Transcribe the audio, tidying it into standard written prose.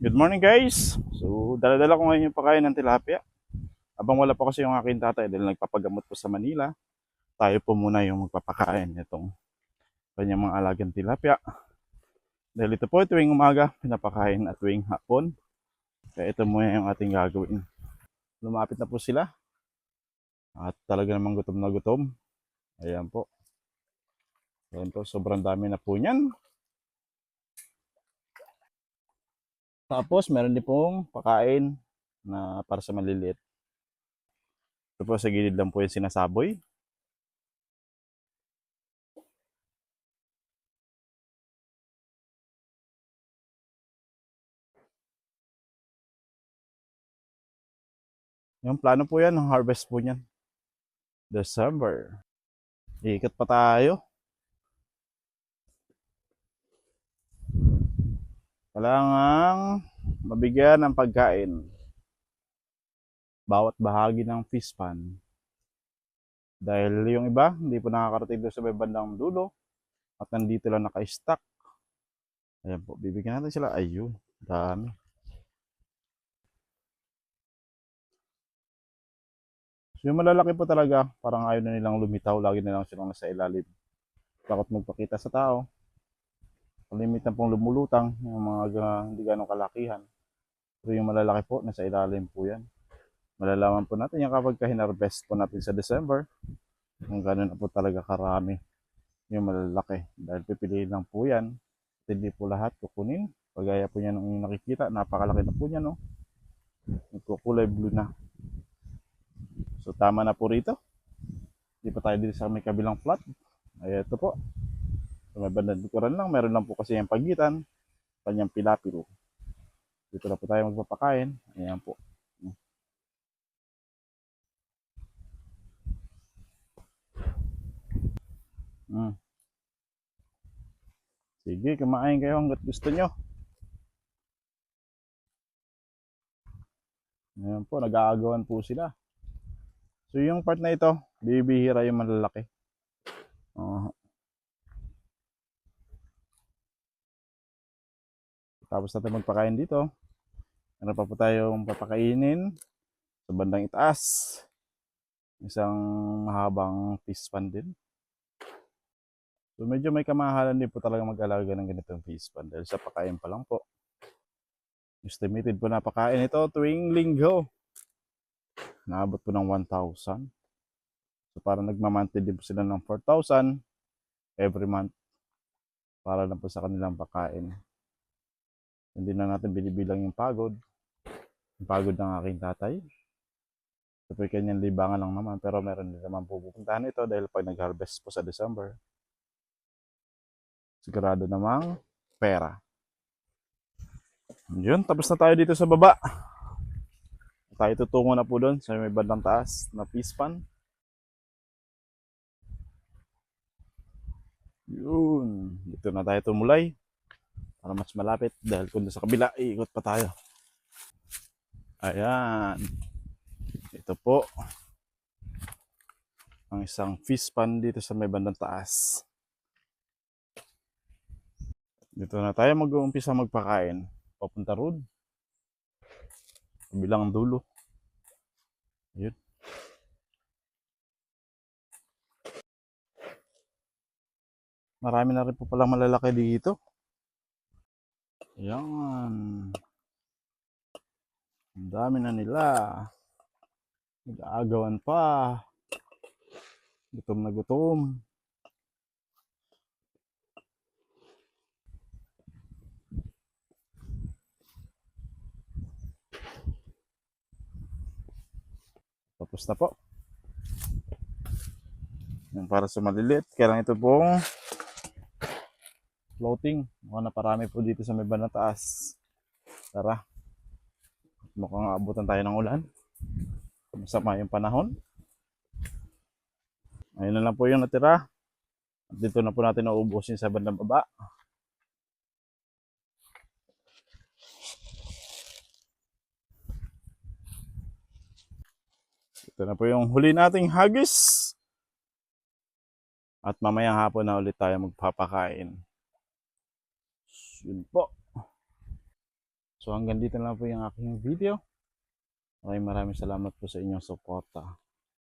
Good morning guys! So dala-dala ko ngayon yung pagkain ng tilapia. Abang wala pa kasi yung aking tatay dahil nagpapagamot po sa Manila, tayo po muna yung magpapakain itong kanyang mga alagang tilapia. Dahil ito po tuwing umaga, pinapakain at tuwing hapon. Kaya ito muna yung ating gagawin. Lumapit na po sila at talaga namang gutom na gutom. Ayan po. Ayan po, sobrang dami na po niyan. Tapos meron din pong pakain na para sa maliliit. Ito po sa gilid lang po yung sinasaboy. Yung plano po yan, ang harvest po niyan. December. Ikot pa tayo. Kailangang mabigyan ng pagkain bawat bahagi ng fish pan. Dahil yung iba, hindi po nakakarating doon sa may bandang dulo at nandito lang naka-stack. Ayan po, bibigyan natin sila. Ayun, dami. So yung malalaki po talaga, parang ayaw na nilang lumitaw. Lagi na lang silang nasa ilalim. Takot magpakita sa tao. Kalimitan pong lumulutang yung mga hindi ganong kalakihan. Pero yung malalaki po, nasa ilalim po yan. Malalaman po natin yung kapag hinarvest po natin sa December, kung gano'n na po talaga karami yung malalaki. Dahil pipiliin lang po yan. At hindi po lahat kukunin. Pagaya po niya nung nakikita, napakalaki na po niya, no? Nagkukulay blue na. So tama na po rito. Hindi pa tayo dito sa may kabilang plot. Ay ito po. Sa may bandang likuran lang, meron lang po kasi yung pagitan. Kanyang pilapiro. Dito na po tayo magpapakain. Ayan po. Mm. Sige, kumain kayo hanggat gusto nyo. Ayan po, nag-aagawan po sila. So yung part na ito, bibihira yung malalaki. Tapos natin magpakain dito. Meron pa po tayong papakainin sa bandang itaas. Isang mahabang fish pan din. So medyo may kamahalan din po talaga mag-alaga ng ganitong fish pan dahil sa pakain pa lang po. Estimated po na pakain ito tuwing linggo. Naabot po ng 1,000. So para nagmamonthly din po sila ng 4,000 every month para na po sa kanilang pakain. Hindi na natin binibilang yung pagod. Yung pagod ng aking tatay. So po kanyang libangan lang naman pero meron din naman pupuntahan ito dahil pag nag-harvest po sa December, sigurado namang pera. Yun, tapos na tayo dito sa baba. Tayo tutungo na po doon sa may bandang taas na fish pan. Yun, dito na tayo tumulay para mas malapit dahil kung sa kabila, iikot pa tayo. Ayan, ito po ang isang fish pan dito sa may bandang taas. Dito na tayo mag-uumpisa magpakain. Papunta road. Kabilang dulo. Yun. Marami na rin po palang malalaki dito. Yan. Ang dami na nila. Nag-aagawan pa. Gutom na gutom. Tapos na po. Yung para sa maliliit. Kaya lang ito pong floating. Mukhang naparami po dito sa may bandang taas. Tara. Mukhang aabutan tayo ng ulan. Masama yung panahon. Ayun na lang po yung natira. At dito na po natin nauubusin sa bandang baba. Ito na po yung huli nating hagis. At mamayang hapon na ulit tayo magpapakain. Yun po. So hanggang dito lang po yung aking video. Okay, maraming salamat po sa inyong suporta.